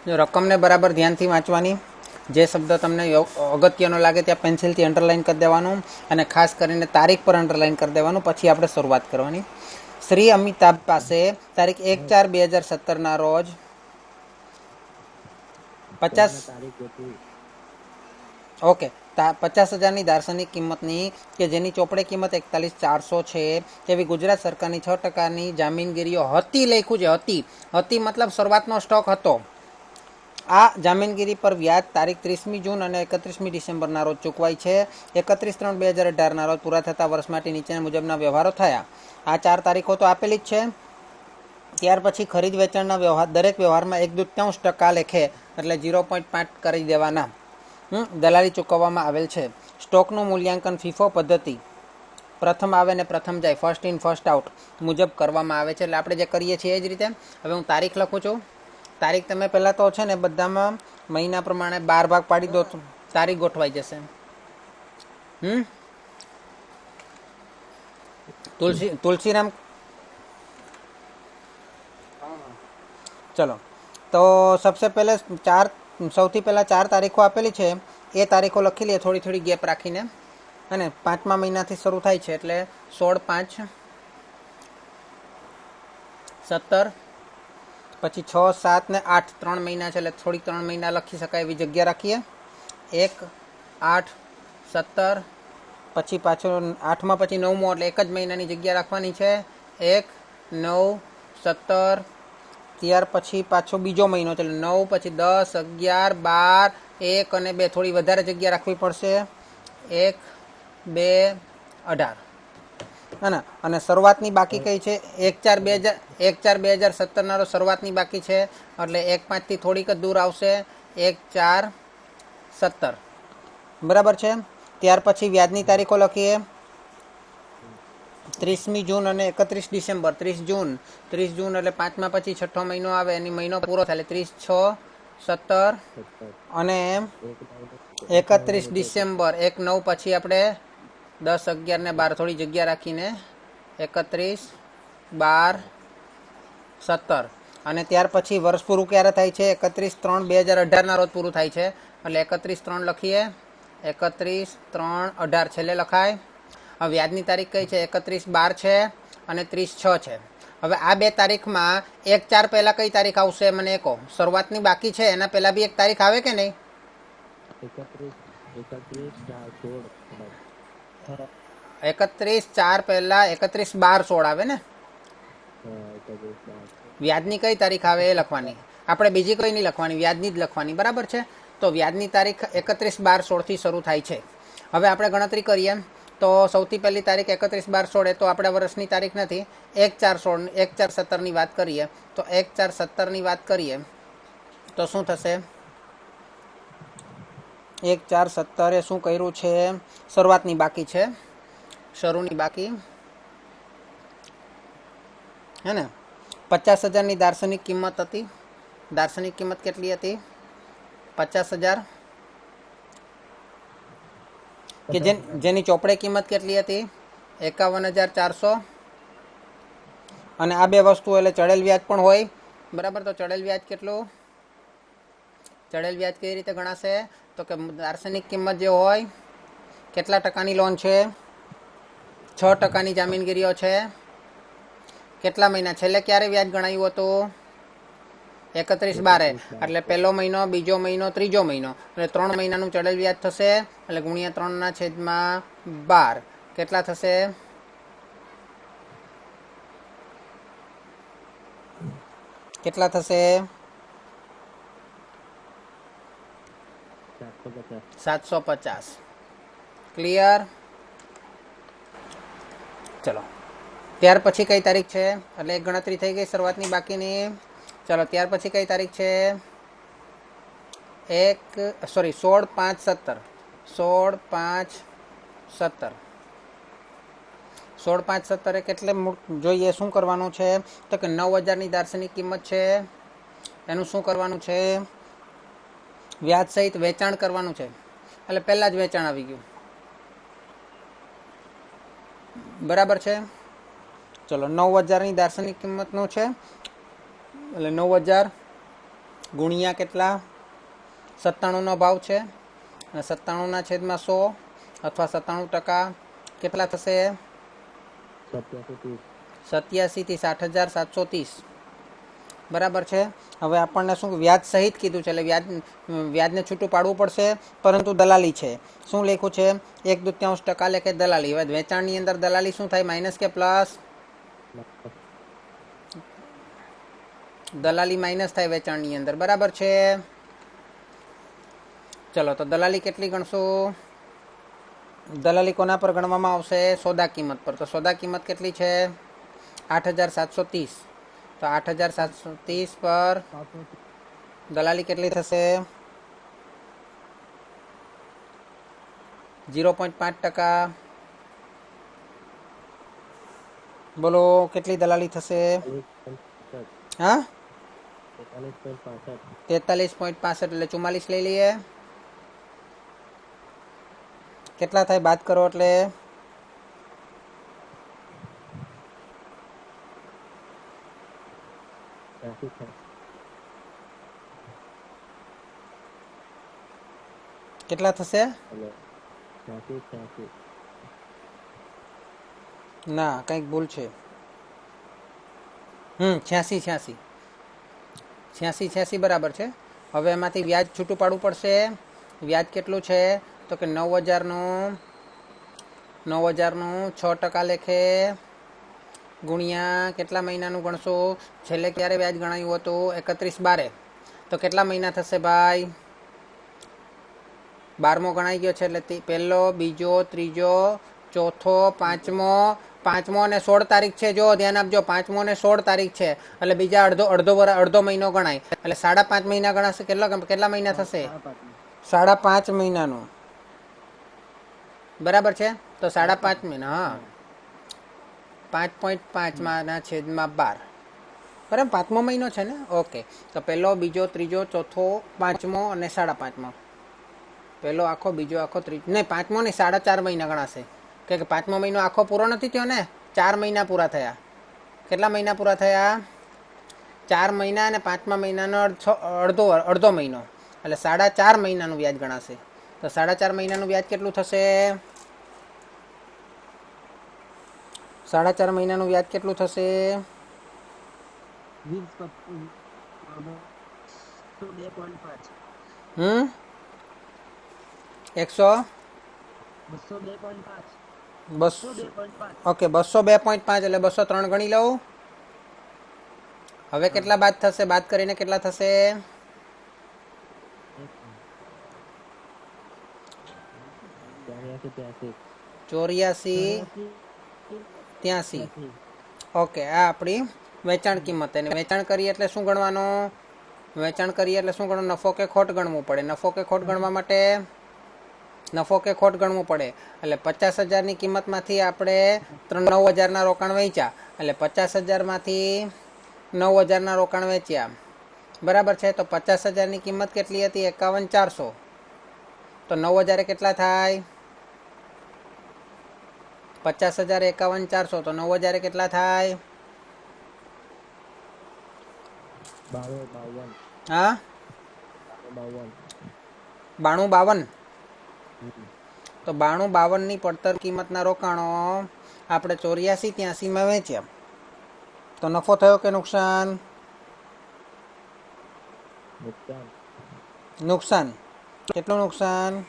જો રકમને બરાબર ધ્યાનથી વાંચવાની, જે શબ્દ તમને અગત્યનો લાગે ત્યાં પેન્સિલથી અંડરલાઇન કરી દેવાનું અને ખાસ કરીને તારીખ પર અંડરલાઇન કરી દેવાનું. પછી આપણે શરૂઆત કરવાની. શ્રી અમિતાભ પાસે તારીખ 1/4/2017 રોજ 50 ઓકે 50,000ની દાર્શનિક કિંમતની કે જેની ચોપડે કિંમત 41,400 છે તેવી ગુજરાત સરકારની 6% જામીનગીરીઓ હતી. લખ્યું છે હતી મતલબ શરૂઆતનો સ્ટોક હતો. આ જામીનગીરી પર વ્યાજ તારીખ 30મી જૂન અને 31મી ડિસેમ્બરના રોજ ચૂકવાય છે. 31/3/2018ના રોજ પૂરા થતા વર્ષ માટે નીચેના મુજબના વ્યવહારો થયા. આ 4 તારીખો તો આપેલી જ છે. ત્યાર પછી ખરીદ વેચાણના વ્યવહાર, દરેક વ્યવહારમાં 1/2% લેખે એટલે 0.5 કરી દેવાના દલાલી ચૂકવવામાં આવેલ છે. સ્ટોકનું મૂલ્યાંકન ફીફો પદ્ધતિ, પ્રથમ આવે ને પ્રથમ જાય, ફર્સ્ટ ઇન ફર્સ્ટ આઉટ મુજબ કરવામાં આવે છે. એટલે આપણે જે કરીએ છીએ એ જ રીતે. હવે હું તારીખ લખું છું. તારીખ તમે પહેલાં તો છે ને બધામાં મહિના પ્રમાણે 12 ભાગ પાડી દો, તારીખ ગોઠવાઈ જશે. તુલસીરામ, ચલો તો સબસે પહેલે સૌથી પહેલાં 4 તારીખો આપેલી છે એ તારીખો લખી લઈએ થોડી થોડી ગેપ રાખીને. અને 5મા મહિનાથી શરૂ થાય છે એટલે 16/5/17, પછી 6, 7 ને 8 3 મહિના છે એટલે થોડીક 3 મહિના લખી શકાય એવી જગ્યા રાખીએ. 1, 8, 17, પછી પાછો 8માં પછી 9મો એટલે એક જ મહિનાની જગ્યા રાખવાની છે. 1, 9, 17, ત્યાર પછી પાછો બીજો મહિનો છે એટલે 9, પછી 10, 11, 12, 1 અને 2 થોડી વધારે જગ્યા રાખવી પડશે. 1, 2, 18 હા. અને શરૂઆતની બાકી કઈ છે? 1/4/2017 રોજ શરૂઆતની બાકી છે એટલે 1/5થી થોડીક જ દૂર આવશે. 1/4/17 બરાબર છે. ત્યાર પછી વ્યાજની તારીખો લખીએ. 30મી જૂન અને 31 ડિસેમ્બર. 30 જૂન એટલે 5મા પછી 6ઠ્ઠો મહિનો આવે એની મહિનો પૂરો થાય એટલે 30/6/17 અને 31 ડિસેમ્બર 1/9 પછી આપણે 10, 11 ને 12 થોડી જગ્યા રાખીને 31/12/17 અને ત્યાર પછી વર્ષ પૂરું ક્યારે થાય છે? 31/3/2018ના રોજ પૂરું થાય છે એટલે 31/3 લખીએ. 31/3/18 છેલ્લે લખાય. હવે વ્યાજની તારીખ કઈ છે? 31/12 છે અને 30/6 છે. હવે આ બે તારીખમાં 1/4 પહેલા કઈ તારીખ આવશે મને કહો? શરૂઆતની બાકી છે એના પહેલા બી એક તારીખ આવે કે નહીં? 31/4 પહેલા 31/12/16 આવે ને? વ્યાજની કઈ તારીખ આવે એ લખવાની. આપણે બીજી કઈ નહીં લખવાની, વ્યાજની જ લખવાની. બરાબર છે. તો વ્યાજની તારીખ 31/12/16 થી શરૂ થાય છે. હવે આપણે ગણતરી કરીએ તો સૌથી પહેલી તારીખ 31/12/16 એ તો આપણા વર્ષની તારીખ નથી. 1/4/17ની વાત કરીએ તો 1/4/17ની વાત કરીએ તો શું થશે? 1/4/17 એ શું કર્યું છે? શરૂઆતની બાકી છે, શરૂની બાકી હે ને. 50,000ની દાર્શનિક કિંમત હતી. દાર્શનિક કિંમત કેટલી હતી? 50,000 કે જેની ચોપડે કિંમત કેટલી હતી? 51,400. અને આ બે વસ્તુ એટલે ચડેલ વ્યાજ પણ હોય. બરાબર. તો ચડેલ વ્યાજ કેટલું? ચડેલ વ્યાજ કઈ રીતે ગણાશે? તો કે દાર્શનિક કિંમત જે હોય, કેટલા ટકાની લોન છે? 6% જામીનગીરીઓ છે. કેટલા મહિના? છેલ્લે ક્યારે વ્યાજ ગણાયું હતું? 31/12 એટલે પહેલો મહિનો, બીજો મહિનો, ત્રીજો મહિનો એટલે 3 મહિનાનું ચડેલ વ્યાજ થશે એટલે ગુણ્યા 3/12 કેટલા થશે? કેટલા થશે? 750. ક્લિયર? ચલો ત્યાર પછી કઈ તારીખ છે? એટલે એક ગણતરી થઈ ગઈ શરૂઆતની બાકીની. ચલો ત્યાર પછી કઈ તારીખ છે? 16/5/17. 16/5/17 16/5/17 એ કેટલે જોઈએ? શું કરવાનું છે? તો કે 9,000ની દાર્શનિક કિંમત છે. એનું શું કરવાનું છે? વ્યાજ સહિત વેચાણ કરવાનું છે. એટલે પહેલા જ વેચાણ આવી ગયું. બરાબર છે. ચલો 9,000ની દાર્શનિક કિંમતનું છે એટલે 9,000 ગુણ્યા કેટલા 97નો ભાવ છે અને 97 છેદમાં 100 અથવા 97% કેટલા થશે 87 થી 60,730 બરાબર છે. હવે આપણને શું વ્યાજ સહિત કીધું છે એટલે વ્યાજને છૂટું પાડવું પડશે, પરંતુ દલાલી છે. શું લખ્યું છે 1/2% લેખે દલાલી. હવે વેચાણની અંદર દલાલી શું થાય, માઇનસ કે પ્લસ? દલાલી માઇનસ થાય વેચાણની અંદર, બરાબર છે. ચલો તો દલાલી કેટલી ગણશું? દલાલી કોના પર ગણવામાં આવશે? સોદા કિંમત પર. તો સોદા કિંમત કેટલી છે 8,730. તો 8,730 પર દલાલી કેટલી થશે 0.5%. બોલો કેટલી દલાલી થશે? હા 43.65 એટલે 44 લઈ લઈએ. કેટલા થાય બાદ કરો એટલે? કેટલા થશે? ના કંઈક ભૂલ છે. 86 બરાબર છે. હવે એમાંથી વ્યાજ છૂટું પાડવું પડશે. વ્યાજ કેટલું છે તો કે 9,000નું 6% લેખે ગુણ્યા કેટલા મહિનાનું ગણશો? છેલ્લે ક્યારે વ્યાજ ગણાયું હતું? 31/12. તો કેટલા મહિના થશે ભાઈ? 12મો ગણાઈ ગયો છે એટલે પહેલો, બીજો, ત્રીજો, ચોથો, પાંચમો અને 16 તારીખ છે. જો ધ્યાન આપજો, 5મો અને 16 તારીખ છે એટલે બીજા અડધો મહિનો ગણાય એટલે 5.5 મહિના ગણાશે. કેટલા મહિના થશે? 5.5 મહિનાનું, બરાબર છે. તો 5.5 મહિના, હા 5.5/12 બરાબર. 5મો મહિનો છે ને. ઓકે. તો પહેલો, બીજો, ત્રીજો, ચોથો, 5મો અને 5.5મો. પહેલો આખો, બીજો આખો, ત્રીજો નહીં 5મો નહીં 4.5 મહિના ગણાશે. કે 5મો મહિનો આખો પૂરો નથી થયો ને, 4 મહિના પૂરા થયા. કેટલા મહિના પૂરા થયા? 4 મહિના અને 5મા મહિનાનો અડધો મહિનો એટલે 4.5 મહિનાનું વ્યાજ ગણાશે. તો 4.5 મહિનાનું વ્યાજ કેટલું થશે? 4.5 મહિનાનું વ્યાજ કેટલું થશે? 202.5 એટલે 203 ગણી લઉં. હવે કેટલા બાદ થશે? બાદ કરીને કેટલા થશે? 84.83. ઓકે. આ આપણી વેચાણ કિંમત. એને વેચાણ કરીએ એટલે શું ગણવાનું? નફો કે ખોટ ગણવું પડે. નફો કે ખોટ ગણવા માટે નફો કે ખોટ ગણવું પડે. એટલે 50,000ની કિંમતમાંથી આપણે 9,000ના રોકાણ વેચ્યા એટલે 50,000માંથી 9,000ના રોકાણ વેચ્યા, બરાબર છે. તો 50,000ની કિંમત કેટલી હતી? 51,400. તો 9,000 કેટલા થાય? 50,000 51,400. તો 9,000 કેટલા થાય? 92. હા 92. તો 92ની પડતર કિંમતના રોકાણો આપણે 84.83માં વેચ્યા. તો નફો થયો કે નુકસાન? નુકસાન. કેટલું નુકસાન?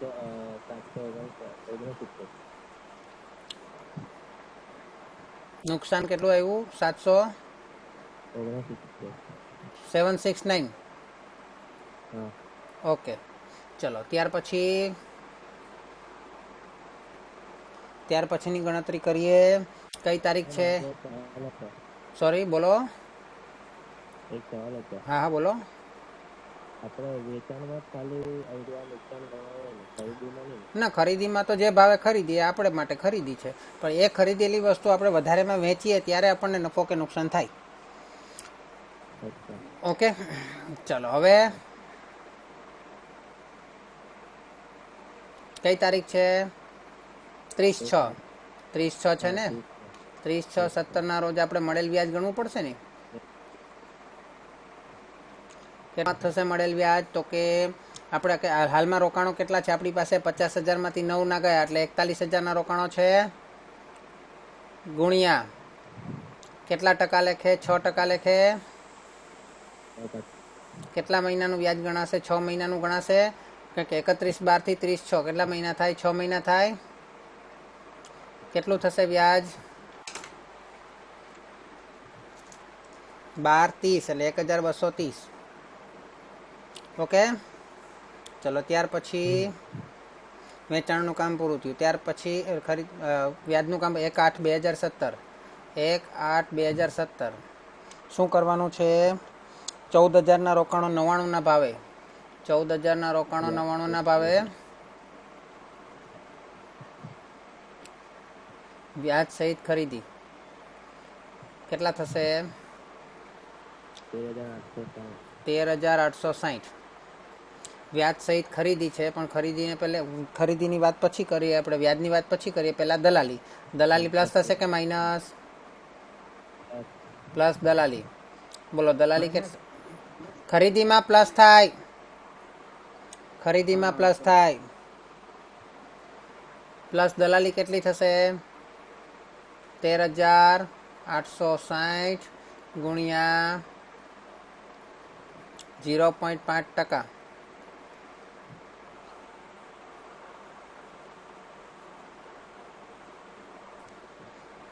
769. નુકસાન કેટલું આવ્યું? 769. ઓકે. ચલો ત્યાર પછીની ગણતરી કરીએ. કઈ તારીખ છે? સોરી બોલો. હા બોલો. ના, ખરીદીમાં તો જે ભાવે ખરીદીએ આપણે માટે ખરીદી છે, પણ એ ખરીદેલી વસ્તુ આપણે વધારેમાં વેચીએ ત્યારે આપણને નફો કે નુકસાન થાય. ઓકે. ચલો હવે કઈ તારીખ છે? 30/6 છે ને. 30/6/17 રોજ આપણે મળેલ વ્યાજ ગણવું પડશે ને. કેટલા થશે મળેલ વ્યાજ? તો કે આપણે હાલમાં રોકાણો કેટલા છે આપણી પાસે? 50,000માંથી 9 ના ગયા એટલે 41,000ના રોકાણો છે. ગુણ્યા કેટલા ટકા લેખે? 6% લેખે. કેટલા મહિનાનું વ્યાજ ગણાશે? 6 મહિનાનું ગણાશે. કારણ કે 31/12 થી 30/6 કેટલા મહિના થાય? 6 મહિના થાય. કેટલું થશે વ્યાજ? 12/30 એટલે 1,230. ઓકે, ચલો ત્યાર પછી વેચાણનું કામ પૂરું થયું. ત્યાર પછી વ્યાજનું કામ 1/8/2017. 1/8/2017 શું કરવાનું છે? 14,000ના રોકાણો 99ના ભાવે. 14,000ના રોકાણો 99ના ભાવે વ્યાજ સહિત ખરીદી કેટલા થશે? 13,860. વ્યાજ સહિત ખરીદી છે, પણ ખરીદીને પહેલા ખરીદીની વાત પછી કરીએ આપણે, વ્યાજની વાત પછી કરીએ. પહેલાં દલાલી. દલાલી પ્લસ થશે કે માઇનસ? પ્લસ દલાલી. બોલો દલાલી કેટલી? ખરીદીમાં પ્લસ થાય. ખરીદીમાં પ્લસ થાય. પ્લસ દલાલી કેટલી થશે? 13,860 ગુણ્યા 0.5%.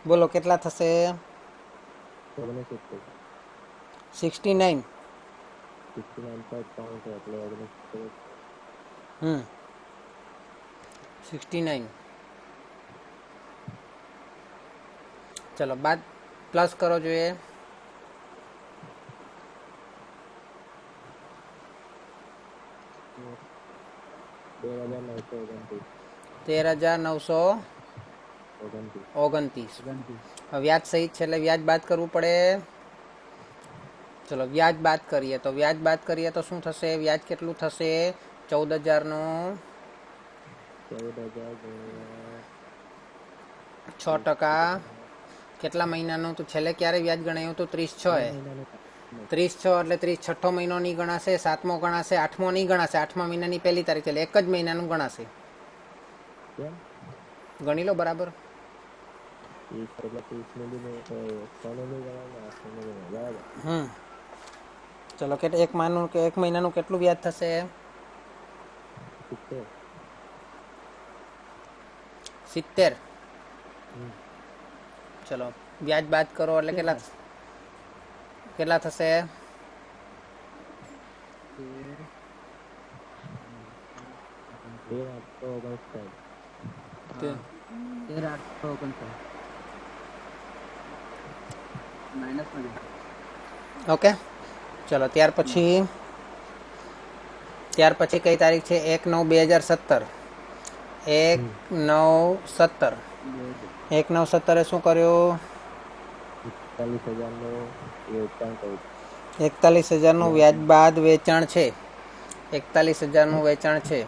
બોલો કેટલા થશે? 69. 69. ચલો બાદ પ્લસ કરો જોઈએ. 13,929. વ્યાજ સહિત છે એટલે વ્યાજ બાદ કરવું પડે. ચલો વ્યાજ બાદ કરીએ તો શું થશે? વ્યાજ કેટલું થશે? 14,000નું 6%. કેટલા મહિનાનું? તો છેલ્લે ક્યારે વ્યાજ ગણાયું હતું? 30/6. 30/6 એટલે 36 મહિનો નહીં ગણાશે, 7મો ગણાશે, 8મો નહીં ગણાશે. 8મા મહિનાની 1લી તારીખ એટલે એક જ મહિનાનું ગણાશે. ગણી લો બરાબર. ચલો કે એક મહિનાનું કેટલું વ્યાજ થશે? 70. ચલો વ્યાજ બાદ કરો એટલે કેટલા થશે? 13,859. ઓકે, ચલો ત્યાર પછી કઈ તારીખ છે? 1/9/2017. 1/9/17. 1/9/17 શું કર્યું? 41,000નું વ્યાજ બાદ વેચાણ છે. 41,000નું વેચાણ છે.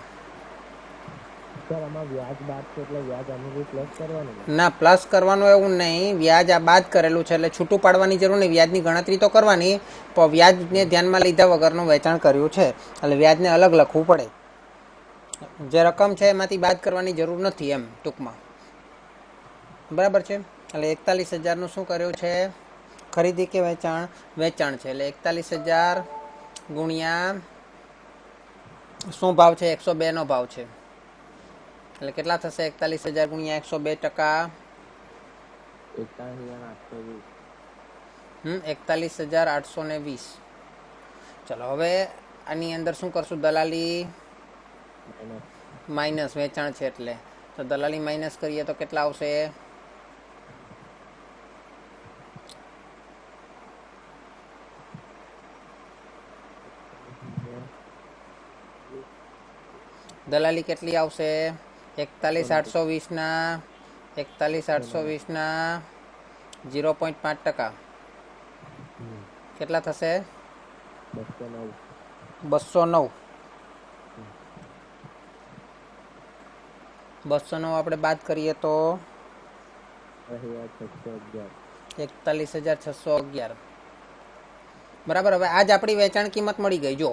ના, પ્લસ કરવાનું એવું નહીં. વ્યાજ આ બાદ કરેલું છે એટલે છૂટું પાડવાની જરૂર નહીં. વ્યાજની ગણતરી તો કરવાની, પણ વ્યાજને ધ્યાનમાં લીધા વગરનું વેચાણ કર્યું છે એટલે વ્યાજને અલગ લખવું પડે. જે રકમ છે એમાંથી બાદ કરવાની જરૂર નથી એમ ટૂંકમાં. બરાબર છે. એટલે 41,000નું શું કર્યું છે? ખરીદી કે વેચાણ? વેચાણ છે એટલે 41,000 ગુણ્યા શું ભાવ છે? 102નો ભાવ છે એટલે કેટલા થશે? 41,000 ગુણ્યા 102%. 41,820. ચલો હવે આની અંદર શું કરશું? દલાલી માઇનસ વેચાણ છે એટલે તો દલાલી માઇનસ કરીએ તો કેટલા આવશે? દલાલી કેટલી આવશે? 41,820ના 0.5%. કેટલા થશે? 209. 209 આપણે બાદ કરીએ તો 41,611 બરાબર. હવે આજ આપણી વેચાણ કિંમત મળી ગઈ. જો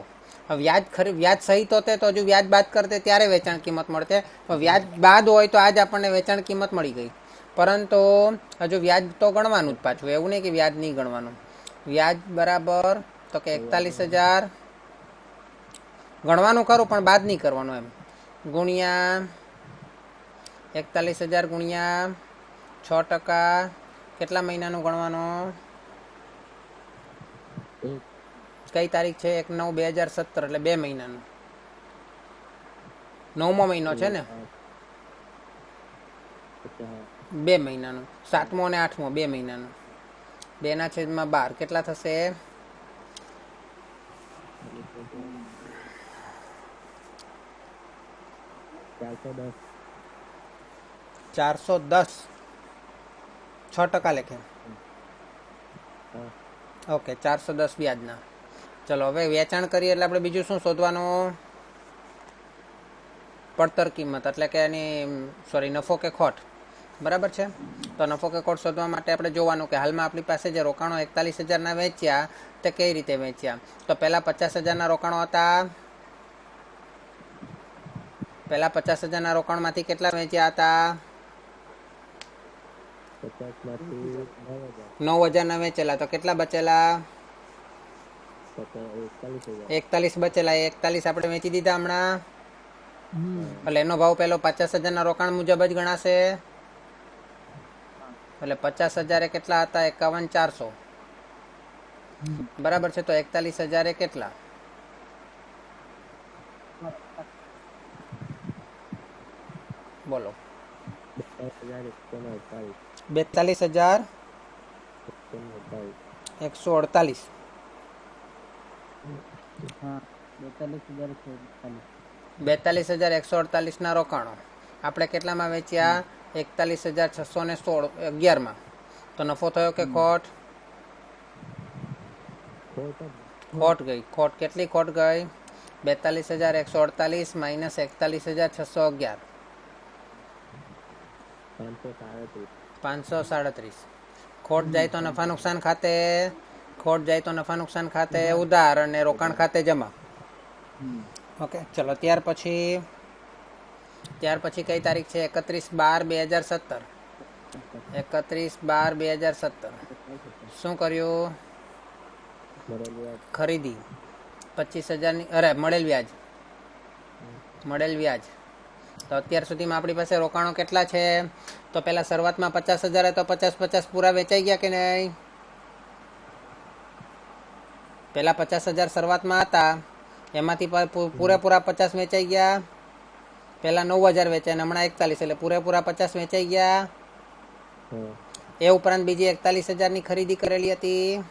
વ્યાજ સહિત હોતે તો હજુ વ્યાજ બાદ કરતે ત્યારે વેચાણ કિંમત મળતે, વ્યાજ બાદ હોય તો આજ આપણને વેચાણ કિંમત મળી ગઈ. પરંતુ હજુ વ્યાજ તો ગણવાનું જ પાછું, એવું નહીં કે વ્યાજ નહીં ગણવાનું. વ્યાજ બરાબર તો કે 41,000 ગણવાનું ખરું પણ બાદ નહીં કરવાનું એમ, ગુણ્યા 41,000 ગુણ્યા 6%, કેટલા મહિનાનું ગણવાનું? કઈ તારીખ છે? 1/9/2017, એટલે 2 મહિનાનું. 9મો મહિનો છે ને, 2 મહિનાનું. 7મો અને 8મો 2 મહિનાનું. 2/12 કેટલા થશે? 410. 6% લેખે. ઓકે, 410 વ્યાજના. ચલો હવે વેચાણ કરીએ એટલે આપણે બીજું શું શોધવાનું? પડતર કિંમત, એટલે કે એની નફો કે ખોટ. બરાબર છે. તો નફો કે ખોટ શોધવા માટે આપણે જોવાનું કે હાલમાં આપણી પાસે જે રોકાણો 41,000ના વેચ્યા તે કઈ રીતે વેચ્યા. તો પહેલા 50,000ના રોકાણો હતા. પહેલા 50,000ના રોકાણમાંથી કેટલા વેચ્યા હતા? 9,000ના વેચેલા. તો કેટલા બચેલા? 41 બચેલા. 41 આપણે વેચી દીધા હમણાં. એટલે એનો ભાવ પહેલો 50,000ના રોકાણ મુજબ જ ગણાશે. એટલે 50,000 કેટલા હતા? 51,400. બરાબર છે. તો 41,000 કેટલા? બોલો. 42,148. 42,148ના રોકાણો આપણે કેટલામાં વેચ્યા? 41,611માં. તો નફો થયો કે ખોટ? ખોટ ગઈ. ખોટ કેટલી ખોટ ગઈ? 42,148 માઇનસ 41,611, 537. ખોટ જાય તો નફા નુકસાન ખાતે, ખોટ જાય તો નફા નુકસાન ખાતે ઉધાર અને રોકાણ ખાતે જમા. ઓકે, ચલો ત્યાર પછી કઈ તારીખ છે? 31/12/2017. 31/12/2017 શું કર્યું? ખરીદી 25,000ની. અરે મળેલ વ્યાજ. તો અત્યાર સુધીમાં આપણી પાસે રોકાણો કેટલા છે? તો પહેલા શરૂઆતમાં 50,000 તો 50 પૂરા વેચાઈ ગયા કે નહીં? પહેલા 50,000 શરૂઆતમાં હતા, એમાંથી પૂરેપૂરા 50 વેચાઈ ગયા. પહેલા 9,000 વેચાય, હમણાં 41, એટલે પૂરેપૂરા 50 વેચાઈ ગયા. એ ઉપરાંત બીજી 41,000ની ખરીદી કરેલી હતી.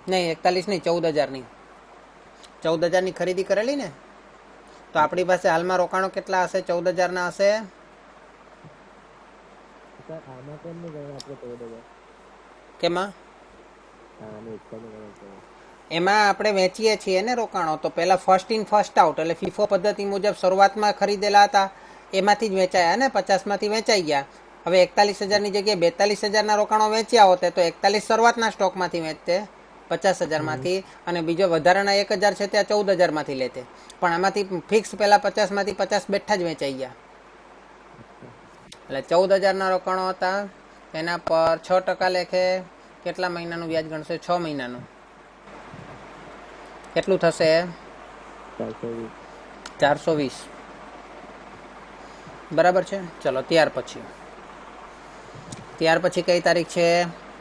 નહીં 41 નહીં, 14,000ની. 14,000ની ખરીદી કરેલી ને. તો આપણી પાસે હાલમાં રોકાણો કેટલા હશે? 14,000ના હશે. કેમાં? એમાં આપણે વેચીએ છીએ ને રોકાણો. તો પહેલા ફર્સ્ટ ઇન ફર્સ્ટ આઉટ, એટલે ફીફો પદ્ધતિ મુજબ શરૂઆતમાં ખરીદેલા હતા એમાંથી જ વેચાયા ને. 50માંથી વેચાઈ ગયા. હવે 41,000ની જગ્યાએ 42,000ના રોકાણો વેચ્યા હોતે તો 41 શરૂઆતના સ્ટોકમાંથી વેચતે 50,000માંથી, અને બીજો વધારાના 1,000 છે ત્યાં 14,000માંથી લેતે. પણ આમાંથી ફિક્સ પહેલા 50માંથી 50 બેઠા જ વેચાઈ ગયા. એટલે 14,000ના રોકાણો હતા. એના પર 6% લેખે કેટલા મહિનાનું વ્યાજ ગણશે? 6 મહિનાનું. કેટલું થશે? 420. બરાબર છે. ચલો ત્યાર પછી કઈ તારીખ છે?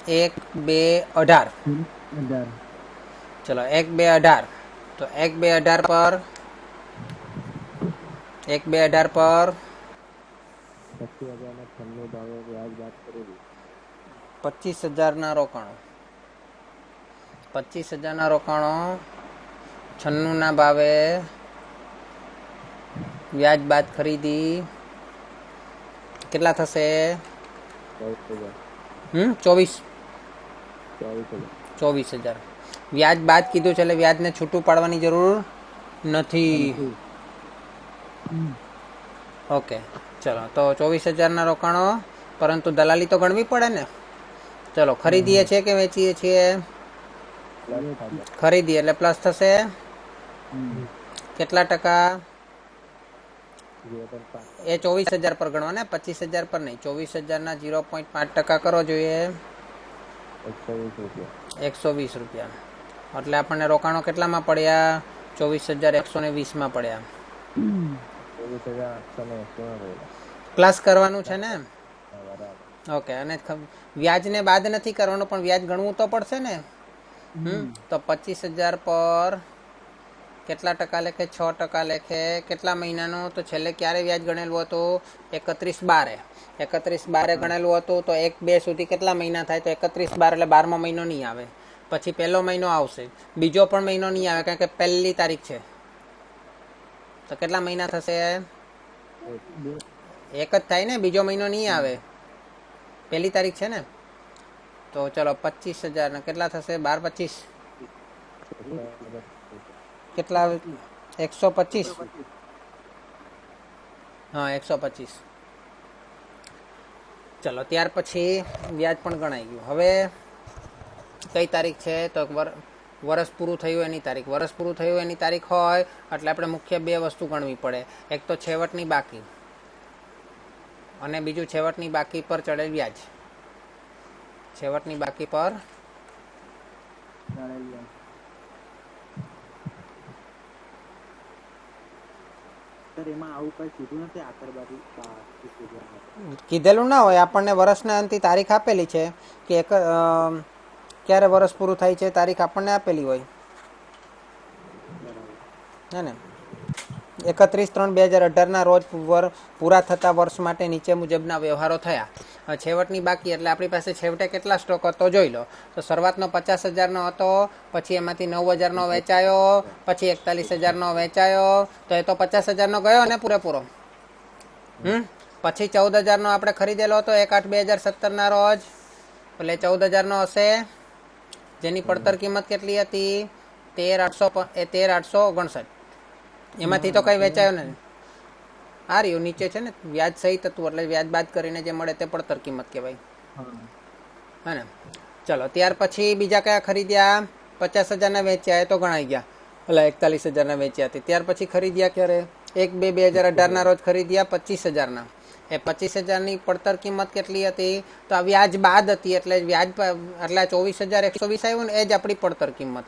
1/2/18. ચલો 1/2/18. તો 1/2/18 પર 25,000ના રોકાણો. 25,000ના રોકાણો 96ના ભાવે વ્યાજ બાદ ખરીદી કેટલા થશે? 24,000. વ્યાજ બાદ કીધું છે એટલે વ્યાજને છૂટું પાડવાની જરૂર નથી. ઓકે, ચલો તો 24,000ના રોકાણો પરંતુ દલાલી તો ગણવી પડે ને. ચલો ખરીદીએ છીએ કે વેચીએ છીએ? ખરીદીએ એટલે પ્લસ થશે કેટલા ટકા? એ 24,000 પર ગણવા ને, 25,000 પર નહીં. 24,000 0.5% કરો જોઈએ 120 રૂપિયા. એટલે આપણને રોકાણો કેટલામાં પડ્યા? 24,120 પડ્યા. પ્લસ કરવાનું છે ને? ઓકે. અને વ્યાજને બાદ નથી કરવાનું, પણ વ્યાજ ગણવું તો પડશે ને. તો 25,000 પર કેટલા ટકા લેખે? 6% લેખે. કેટલા મહિનાનું? તો છેલ્લે ક્યારે વ્યાજ ગણેલું હતું? 31/12. 31/12 ગણેલું હતું. તો 1-2 સુધી કેટલા મહિના થાય? તો 31/12 એટલે 12મો મહિનો નહીં આવે. પછી પહેલો મહિનો આવશે, બીજો પણ મહિનો નહીં આવે કારણ કે પહેલી તારીખ છે. તો કેટલા મહિના થશે? એક જ થાય ને, બીજો મહિનો નહીં આવે. પહેલી તારીખ છે ને. તો ચલો 25,000 ને કેટલા થશે? 12-25 કેટલા આવે? 125. હા, 125. ચલો ત્યાર પછી વ્યાજ પણ ગણાઈ ગયું. હવે કઈ તારીખ છે? તો વર્ષ પૂરું થયું એની તારીખ. વર્ષ પૂરું થયું એની તારીખ હોય એટલે આપણે મુખ્ય 2 વસ્તુ ગણવી પડે. એક તો છેવટની બાકી અને બીજું છેવટની બાકી પર ચડેલ વ્યાજ. છેવટની બાકી પર કીધેલું ના હોય. આપણને વર્ષના અંતની તારીખ આપેલી છે કે ક્યારે વર્ષ પૂરું થાય છે તારીખ આપણને આપેલી હોય હે ને. 31/3/2018 રોજ પૂરા થતા વર્ષ માટે નીચે મુજબના વ્યવહારો થયા. છેવટની બાકી એટલે આપણી પાસે છેવટે કેટલા સ્ટોક હતો જોઈ લો. તો શરૂઆતનો 50,000નો હતો, પછી એમાંથી 9,000નો વેચાયો, પછી 41,000નો વેચાયો. તો એ તો 50,000નો ગયો ને પૂરેપૂરો. પછી 14,000નો આપણે ખરીદેલો હતો 1/8/2017 રોજ. એટલે 14,000નો હશે, જેની પડતર કિંમત કેટલી હતી? 13,859. એમાંથી તો કઈ વેચાયો નથી. આ રહ્યું નીચે છે ને, વ્યાજ સહિત હતું એટલે વ્યાજ બાદ કરીને જે મળે તે પડતર કિંમત કહેવાય. હા ને. ચલો ત્યાર પછી બીજા કયા ખરીદ્યા? 50,000ના વેચ્યા, એ તો ગણાઈ ગયા. એટલે 41,000ના વેચ્યા હતી. ત્યાર પછી ખરીદ્યા ક્યારે? 1/2/2018 રોજ ખરીદ્યા 25,000ના. એ 25,000ની પડતર કિંમત કેટલી હતી? તો આ વ્યાજ બાદ હતી એટલે વ્યાજ એટલે 24,120 આવ્યું ને, એ જ આપણી પડતર કિંમત.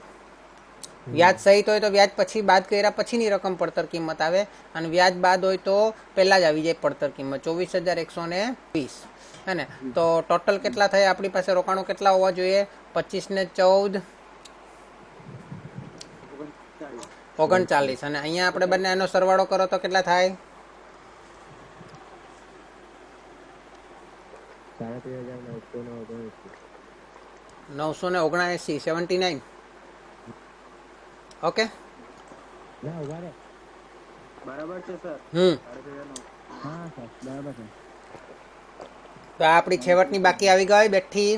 વ્યાજ સહિત હોય તો વ્યાજ પછી બાદ કર્યા પછીની રકમ પડતર કિંમત આવે, અને વ્યાજ બાદ હોય તો પહેલા જ આવી જાય પડતર કિંમત 24,120. હે ને. તો ટોટલ કેટલા થયા આપણી પાસે? રોકાણો કેટલા હોવા જોઈએ? 25 ને 14 39. અને અહીંયા આપણે બંને એનો સરવાળો કરો તો કેટલા થાય? 979. ઓકે, બરાબર છે સર. બરાબર છે. તો આ આપણી છેવટની બાકી આવી ગઈ બેઠી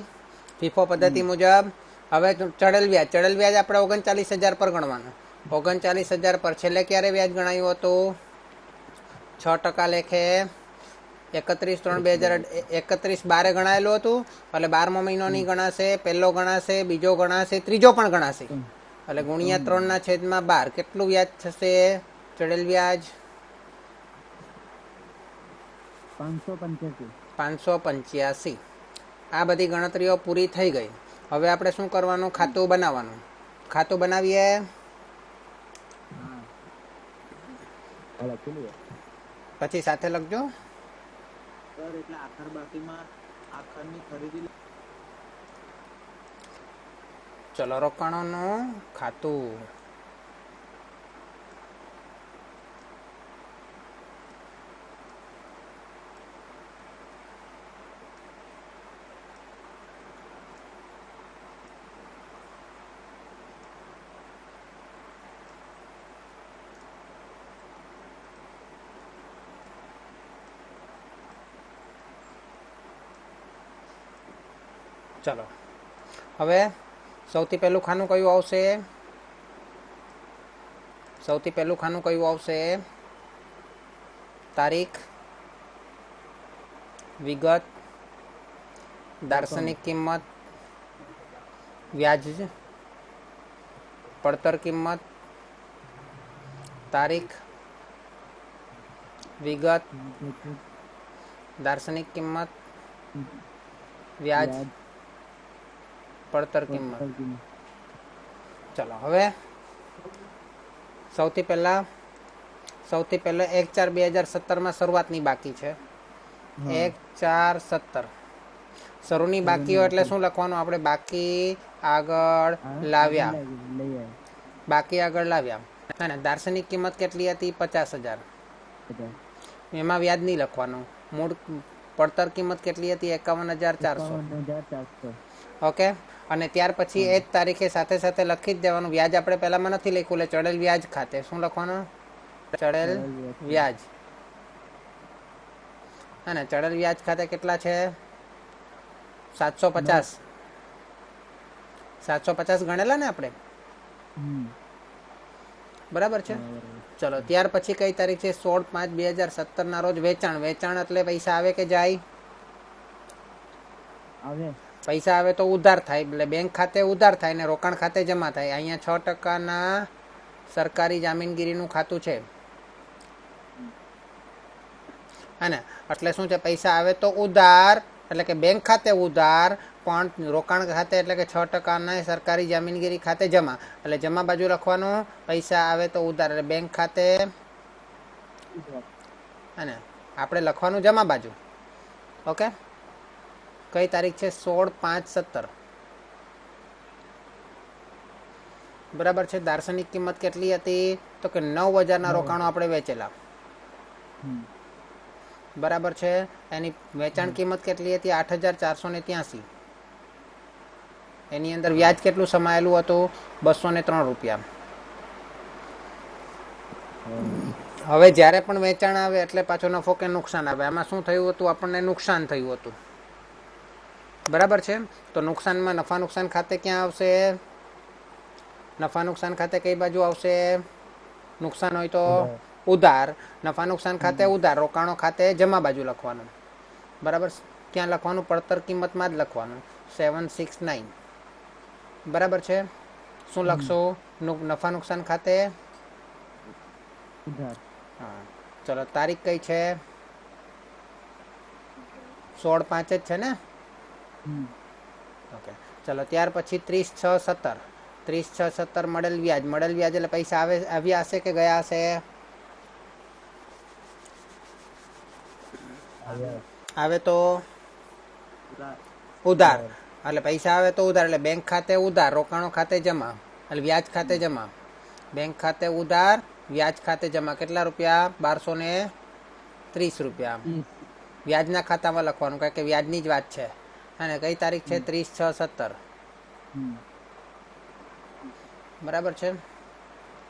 ફીફો પદ્ધતિ મુજબ. હવે ચડેલ વ્યાજ. ચડેલ વ્યાજ આપણે 39,000 પર ગણવાનું. 39,000 પર છેલ્લે ક્યારે વ્યાજ ગણાયું હતું? 6% લેખે 31/3/2031/12 ગણાયેલું હતું. એટલે 12મો મહિનો નહીં ગણાશે, પહેલો ગણાશે, બીજો ગણાશે, ત્રીજો પણ ગણાશે. એટલે ગુણ્યા 3/12 કેટલું વ્યાજ થશે? ચડેલ વ્યાજ 585. આ બધી ગણતરીઓ પૂરી થઈ ગઈ. હવે આપણે શું કરવાનું? ખાતું બનાવવાનું. ખાતું બનાવીએ. પછી સાથે લખજો. સર એટલે આખર બાકીમાં આખરની ખરીદી. ચલો રોકાણોનું ખાતું. ચલો હવે સૌથી પહેલું ખાનું કયું આવશે? સૌથી પહેલું ખાનું કયું આવશે? તારીખ, વિગત, દાર્શનિક કિંમત, વ્યાજ, પડતર કિંમત, તારીખ, વિગત, દાર્શનિક કિંમત, વ્યાજ, પડતર કિંમત. ચલો હવે સૌથી પહેલા 1/4/2017 શરૂઆતની બાકી છે. 1/4/17 શરૂની બાકી હોય એટલે શું લખવાનું આપણે? બાકી આગળ લાવ્યા. બાકી આગળ લાવ્યા. અને દાર્શનિક કિંમત કેટલી હતી? 50,000. એમાં વ્યાજ નહીં લખવાનું. મૂળ પડતર કિંમત કેટલી હતી? 51,400. ઓકે. અને ત્યાર પછી એ જ તારીખે સાથે સાથે લખી જ દેવાનું. વ્યાજ આપણે પહેલામાં નથી લખ્યું એટલે ચડેલ વ્યાજ ખાતે શું લખવાનું? ચડેલ વ્યાજ. અને ચડેલ વ્યાજ ખાતે કેટલા છે? 750. 750 ગણેલા ને આપણે? બરાબર છે. ચલો ત્યાર પછી કઈ તારીખ છે? 16/5/2017 ના રોજ વેચાણ. વેચાણ એટલે પૈસા આવે કે જાય? પૈસા આવે તો ઉધાર થાય, એટલે બેંક ખાતે ઉધાર થાય ને રોકાણ ખાતે જમા થાય. અહીંયા 6% સરકારી જામીનગીરીનું ખાતું છે. અને એટલે શું છે? પૈસા આવે તો ઉધાર, એટલે કે બેંક ખાતે ઉધાર, પણ રોકાણ ખાતે એટલે કે 6% સરકારી જામીનગીરી ખાતે જમા. એટલે જમા બાજુ લખવાનું પૈસા આવે તો ઉધાર, એટલે બેંક ખાતે, અને આપણે લખવાનું જમા બાજુ. ઓકે. કઈ તારીખ છે? 16/5/17. બરાબર છે. દાર્શનિક કિંમત કેટલી હતી? તો કે 9,000 રોકાણો આપણે વેચેલા. બરાબર છે. એની વેચાણ કિંમત કેટલી હતી? 8,483. એની અંદર વ્યાજ કેટલું સમાયેલું હતું? 203 રૂપિયા. હવે જ્યારે પણ વેચાણ આવે એટલે પાછો નફો કે નુકસાન આવે. આમાં શું થયું હતું? આપણને નુકસાન થયું હતું. બરાબર છે. તો નુકસાનમાં નફા નુકસાન ખાતે ક્યાં આવશે? નફા નુકસાન ખાતે કઈ બાજુ આવશે? નુકસાન હોય તો ઉધાર. નફા નુકસાન ખાતે ઉધાર, રોકાણો ખાતે જમા બાજુ લખવાનું. બરાબર. ક્યાં લખવાનું? પડતર કિંમતમાં જ લખવાનું. 769. બરાબર છે. શું લખશો? નફા નુકસાન ખાતે ઉધાર. હા. ચલો તારીખ કઈ છે? 16/5 જ છે ને? ઓકે. ચલો ત્યાર પછી 30/6/17. 30/6/17 મળેલ વ્યાજ. મળેલ વ્યાજ એટલે પૈસા આવ્યા હશે કે ગયા હશે? આવે તો ઉધાર. એટલે પૈસા આવે તો ઉધાર, એટલે બેંક ખાતે ઉધાર, રોકાણો ખાતે જમા, એટલે વ્યાજ ખાતે જમા. બેંક ખાતે ઉધાર, વ્યાજ ખાતે જમા. કેટલા રૂપિયા? 1230 રૂપિયા. વ્યાજના ખાતામાં લખવાનું, કારણ કે વ્યાજની જ વાત છે. અને કઈ તારીખ છે? 30/6/17. બરાબર છે.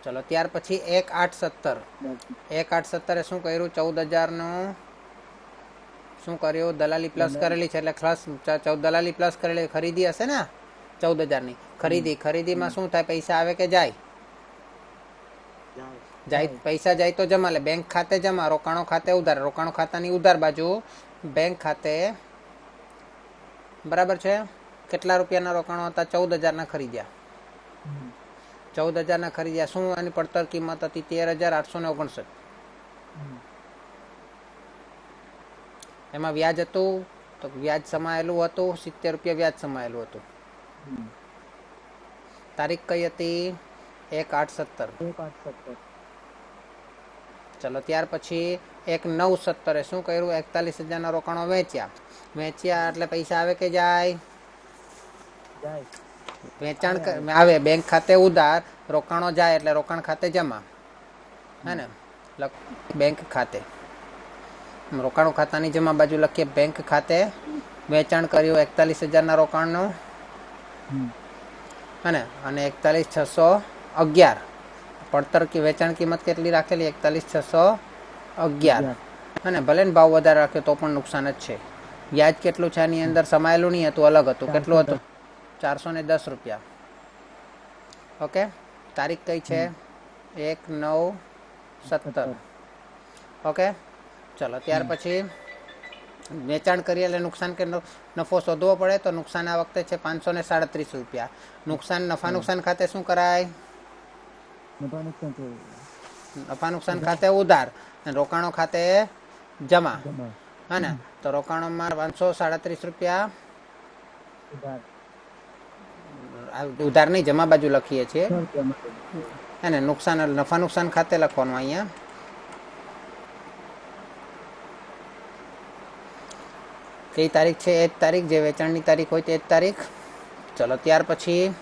ચલો ત્યાર પછી 1/8/17. 1/8/17 એ શું કર્યું? 14,000 શું કર્યું? દલાલી પ્લસ કરેલી છે, એટલે દલાલી પ્લસ કરેલી ખરીદી હશે ને? 14,000 ખરીદી. ખરીદીમાં શું થાય? પૈસા આવે કે જાય? જાય. પૈસા જાય તો જમા, એટલે બેંક ખાતે જમા, રોકાણો ખાતે ઉધાર. રોકાણો ખાતાની ઉધાર બાજુ બેંક ખાતે. બરાબર છે. કેટલા રૂપિયાના રોકાણો હતા? 14,000 ખરીદ્યા. 14,000 ખરીદ્યા. શું આની પડતર કિંમત હતી? 13,859. એમાં વ્યાજ હતું તો વ્યાજ સમાયેલું હતું 70 રૂપિયા વ્યાજ સમાયેલું હતું. તારીખ કઈ હતી? 1/8/17. ચલો ત્યાર પછી 1/9/17 શું કર્યું? 41,000 રોકાણો વેચ્યા. વેચ્યા એટલે પૈસા આવે કે જાય? વેચાણ આવે. બેંક ખાતે ઉધાર, રોકાણો જાય એટલે રોકાણ ખાતે જમા. હે ને? બેંક ખાતે રોકાણો ખાતાની જમા બાજુ લખીએ. બેંક ખાતે વેચાણ કર્યું 41,000 રોકાણનું. અને 41,611 પડતર વેચાણ કિંમત કેટલી રાખેલી? 41,611. અને ભલે ને ભાવ વધારે રાખ્યો તો પણ નુકસાન જ છે. વ્યાજ કેટલું છે આની અંદર? સમાયેલું નહીં હતું, અલગ હતું. કેટલું હતું? 410 રૂપિયા. ઓકે. તારીખ કઈ છે? 1/9/17. ઓકે. ચલો ત્યાર પછી વેચાણ કરીએ એટલે નુકસાન કે નફો શોધવો પડે, તો નુકસાન આ વખતે છે 537 રૂપિયા. નુકસાન નફા નુકસાન ખાતે શું કરાય? નફા નુકસાન ખાતે ઉધાર અને રોકાણો ખાતે જમા. હા ને, તો રોકાણોમાં 537 રૂપિયા ઉધાર નહીં, જમા બાજુ લખીએ છીએ. અને નુકસાન નફા નુકસાન ખાતે લખવાનું અહીંયા. કઈ તારીખ છે? એ જ તારીખ જે વેચાણની તારીખ હોય તે જ તારીખ. ચલો ત્યાર પછી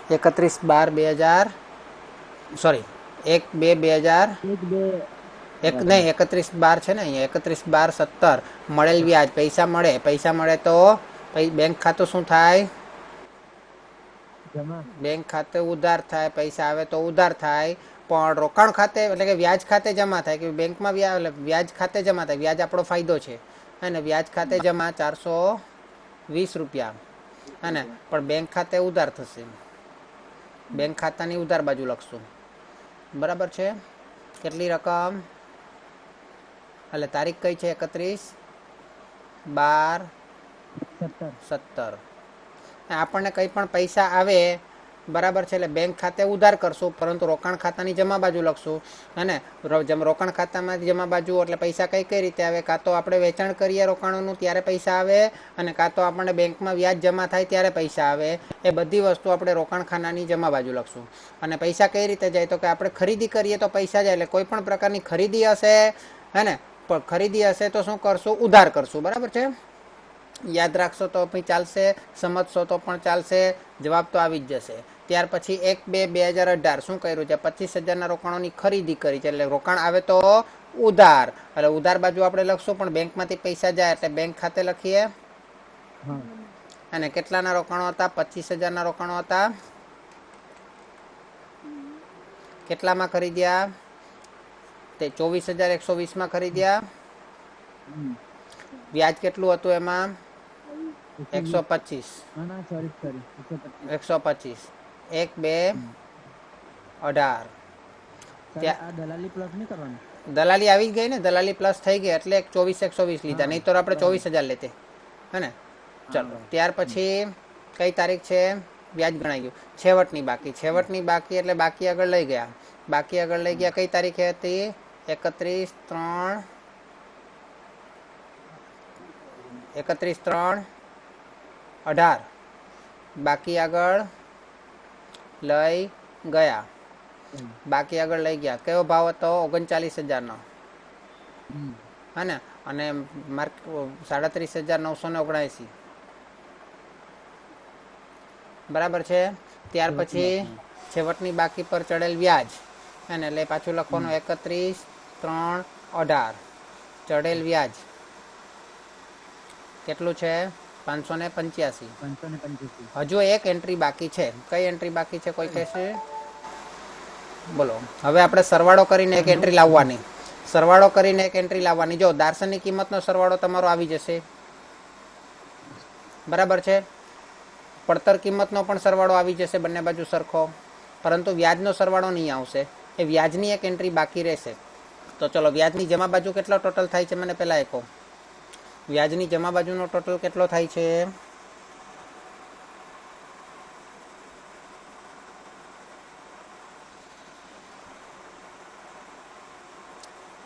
31/12/2000 સોરી 1/2/2000 નહીં 31/12 છે ને અહીંયા 31/12/17 મળેલ વ્યાજ પૈસા મળે તો બેંક ખાતું શું થાય? બેંક ખાતે ઉધાર થાય. પૈસા આવે તો ઉધાર થાય, પણ રોકાણ ખાતે એટલે કે વ્યાજ ખાતે જમા થાય. કે બેંકમાં વ્યાજ ખાતે જમા થાય. વ્યાજ આપણો ફાયદો છે અને વ્યાજ ખાતે જમા 420 રૂપિયા. અને પણ બેંક ખાતે ઉધાર થશે. બેંક ખાતાની ઉધાર બાજુ લખશું. બરાબર છે? કેટલી રકમ? એટલે તારીખ કઈ છે? 31/12/17. આપણને કંઈ પણ પૈસા આવે, બરાબર છે, એટલે બેંક ખાતે ઉધાર કરશું, પરંતુ રોકાણ ખાતાની જમા બાજુ લખશું. અને રોકાણ ખાતામાં જમા બાજુ એટલે પૈસા કઈ રીતે આવે? કાં તો આપણે વેચાણ કરીએ રોકાણોનું ત્યારે પૈસા આવે, અને કાં તો આપણને બેંકમાં વ્યાજ જમા થાય ત્યારે પૈસા આવે. એ બધી વસ્તુ આપણે રોકાણ ખાનાની જમા બાજુ લખશું. અને પૈસા કઈ રીતે જાય? તો કે આપણે ખરીદી કરીએ તો પૈસા જાય. એટલે કોઈ પણ પ્રકારની ખરીદી હશે, હે ને, પણ ખરીદી હશે તો શું કરશું? ઉધાર કરશું. બરાબર છે? યાદ રાખશો તો પણ ચાલશે, સમજશો તો પણ ચાલશે. જવાબ તો આવી જ જશે. ત્યાર પછી 1/2/2018 શું કર્યું છે? 25,000ના રોકાણોની ખરીદી કરી છે. એટલે રોકાણ આવે તો ઉધાર, એટલે ઉધાર બાજુ આપણે લખશું, પણ બેંકમાંથી પૈસા જાય એટલે બેંક ખાતે લખીએ. અને કેટલાના રોકાણો હતા? 25,000ના રોકાણો હતા. કેટલામાં ખરીદ્યા? તે 24,120માં ખરીદ્યા. વ્યાજ કેટલું હતું એમાં? 125. 125 1/2/18. દલાલી આવી ગઈ ને, દલાલી પ્લસ થઈ ગઈ એટલે 24,120 લીધા, નહીં તો આપણે 24,000 લેતે. હે ને? ચલો ત્યાર પછી કઈ તારીખ છે? વ્યાજ ગણાઈ ગયું. છેવટની બાકી એટલે બાકી આગળ લઈ ગયા. કઈ તારીખે હતી? 31/3/18. બાકી આગળ લઈ ગયા. કયો ભાવ હતો? 39,000નો. હે ને? અને 37,979. બરાબર છે? ત્યાર પછી છેવટની બાકી પર ચડેલ વ્યાજ, અને એટલે પાછું લખવાનું 31/3/18. ચડેલ વ્યાજ કેટલું છે? 585. હજુ એક એન્ટ્રી બાકી છે. કઈ એન્ટ્રી બાકી છે? કોઈ કહેશે? બોલો. હવે આપણે સરવાળો કરીને એક એન્ટ્રી લાવવાની. જો દાર્શનિક કિંમતનો સરવાળો તમારો આવી જશે. બરાબર છે? પડતર કિંમતનો પણ સરવાળો આવી જશે, બંને બાજુ સરખો. પરંતુ વ્યાજનો સરવાળો નહીં આવશે. એ વ્યાજની એક એન્ટ્રી બાકી રહેશે. તો ચલો, વ્યાજની જમા બાજુ કેટલો ટોટલ થાય છે મને પહેલાં કહો. વ્યાજની જમા બાજુનો ટોટલ કેટલો થાય છે?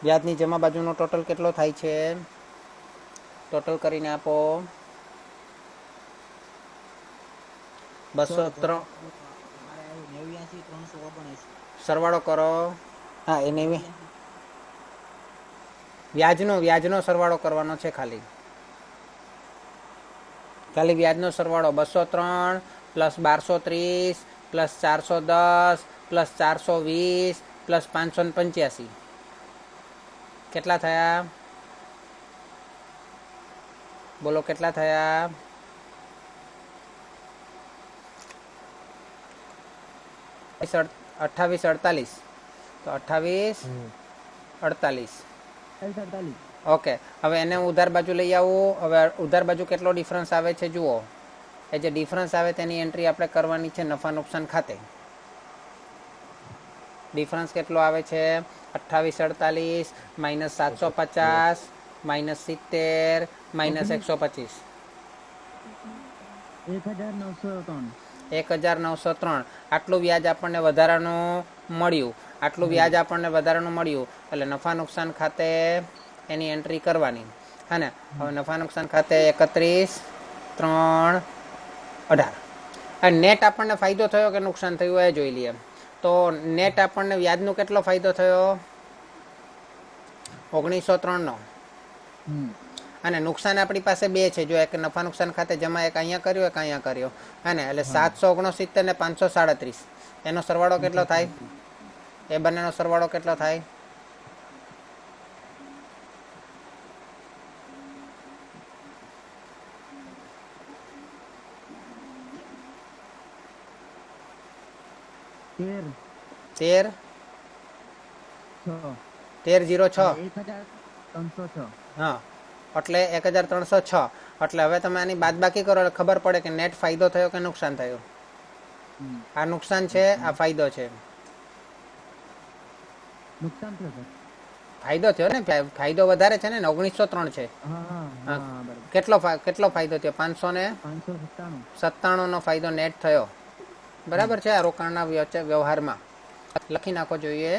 વ્યાજની જમા બાજુનો ટોટલ કેટલો થાય છે? ટોટલ કરીને આપો. 203. સરવાળો કરો. હા, એ વ્યાજનો સરવાળો કરવાનો છે. ખાલી વ્યાજનો સરવાળો 203 પ્લસ 1230 પ્લસ 410 પ્લસ 420 પ્લસ 585. કેટલા થયા? બોલો કેટલા થયા? 2848. તો 2848. ઓકે. હવે એને હું ઉધાર બાજુ લઈ આવું. હવે ઉધાર બાજુ કેટલો ડિફરન્સ આવે છે જુઓ. એ જે ડિફરન્સ આવે તેની એન્ટ્રી આપણે કરવાની છે નફા નુકસાન ખાતે. ડિફરન્સ કેટલો આવે છે? 2848 -750 -70 માઇનસ 125 1903. 1903 આટલું વ્યાજ આપણને વધારાનું મળ્યું. આટલું વ્યાજ આપણને વધારાનું મળ્યું એટલે નફા નુકસાન ખાતે એની એન્ટ્રી કરવાની. હા ને, હવે નફા નુકસાન ખાતે 31, 3, 18. અને નેટ આપણને ફાયદો થયો કે નુકસાન થયું એ જોઈ લઈએ. તો નેટ આપણને વ્યાજનો કેટલો ફાયદો થયો? 1903નો. અને નુકસાન આપણી પાસે બે છે. જો એક નફા નુકસાન ખાતે જમા એક અહીંયા કર્યો, એક અહીંયા કર્યો. હા ને, એટલે 769 ને 537 એનો સરવાળો કેટલો થાય? એ બંનેનો સરવાળો કેટલો થાય? તેર 1306. હા, એટલે 1306. એટલે હવે તમે આની બાદબાકી કરો એટલે ખબર પડે કે નેટ ફાયદો થયો કે નુકસાન થયું. આ નુકસાન છે, આ ફાયદો છે. ફાયદો થયો ને, ફાયદો વધારે છે ને, 1903 છે. કેટલો ફાયદો થયો? 597 નો ફાયદો નેટ થયો. બરાબર છે. આ રોકાણના વ્યવહારમાં લખી નાખો જોઈએ.